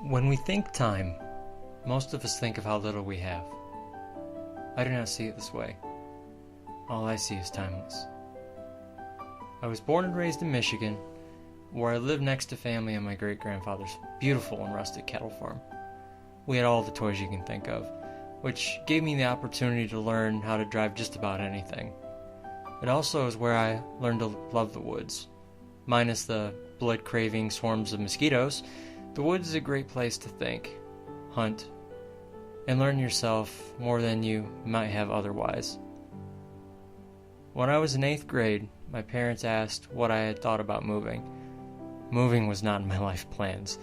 When we think time, most of us think of how little we have. I do not see it this way. All I see is timeless. I was born and raised in Michigan, where I lived next to family on my great-grandfather's beautiful and rustic cattle farm. We had all the toys you can think of, which gave me the opportunity to learn how to drive just about anything. It also is where I learned to love the woods. Minus the blood-craving swarms of mosquitoes, the woods is a great place to think, hunt, and learn yourself more than you might have otherwise. When I was in 8th grade, my parents asked what I had thought about moving. Moving was not in my life plans,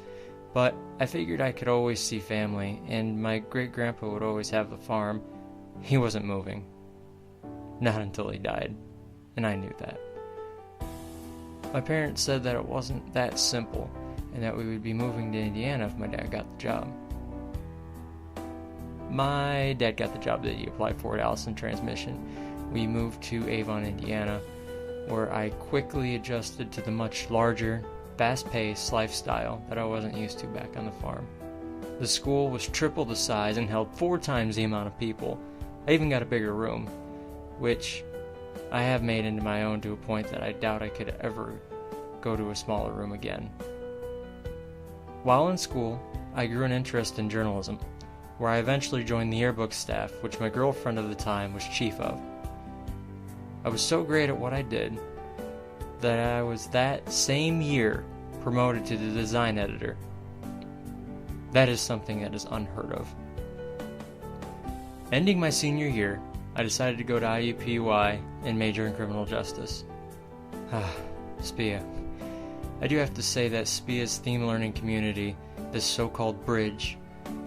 but I figured I could always see family, and my great-grandpa would always have the farm. He wasn't moving. Not until he died, and I knew that. My parents said that it wasn't that simple, and that we would be moving to Indiana if my dad got the job. My dad got the job that he applied for at Allison Transmission. We moved to Avon, Indiana, where I quickly adjusted to the much larger, fast-paced lifestyle that I wasn't used to back on the farm. The school was triple the size and held 4 times the amount of people. I even got a bigger room, which I have made into my own to a point that I doubt I could ever go to a smaller room again. While in school, I grew an interest in journalism, where I eventually joined the yearbook staff, which my girlfriend at the time was chief of. I was so great at what I did that I was that same year promoted to the design editor. That is something that is unheard of. Ending my senior year, I decided to go to IUPUI and major in criminal justice. SPIA. I do have to say that SPIA's theme learning community, this so-called bridge,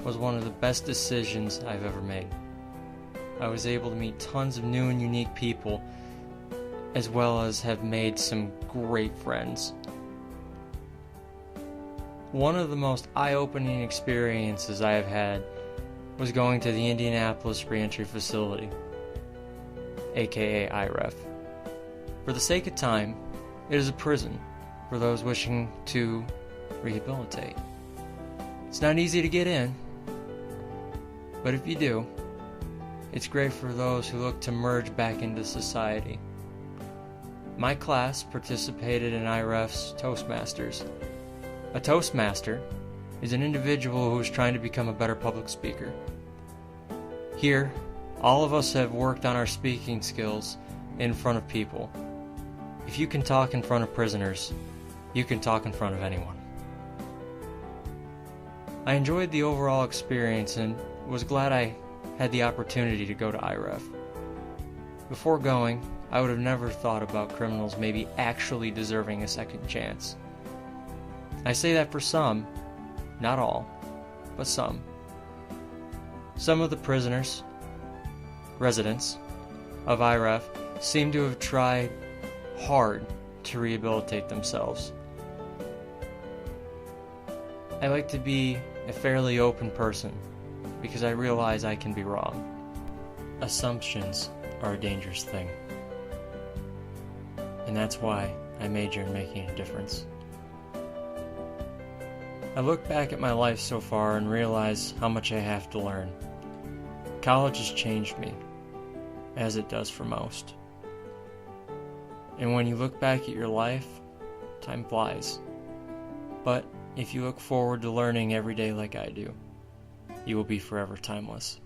was one of the best decisions I've ever made. I was able to meet tons of new and unique people, as well as have made some great friends. One of the most eye-opening experiences I have had was going to the Indianapolis Reentry Facility, aka IREF. For the sake of time, it is a prison for those wishing to rehabilitate. It's not easy to get in, but if you do, it's great for those who look to merge back into society. My class participated in IREF's Toastmasters. A Toastmaster is an individual who is trying to become a better public speaker. Here, all of us have worked on our speaking skills in front of people. If you can talk in front of prisoners, you can talk in front of anyone. I enjoyed the overall experience and was glad I had the opportunity to go to IREF. Before going, I would have never thought about criminals maybe actually deserving a second chance. I say that for some, not all, but some. Some of the prisoners, residents of IREF, seem to have tried hard to rehabilitate themselves. I like to be a fairly open person because I realize I can be wrong. Assumptions are a dangerous thing. And that's why I major in making a difference. I look back at my life so far and realize how much I have to learn. College has changed me, as it does for most. And when you look back at your life, time flies. But if you look forward to learning every day like I do, you will be forever timeless.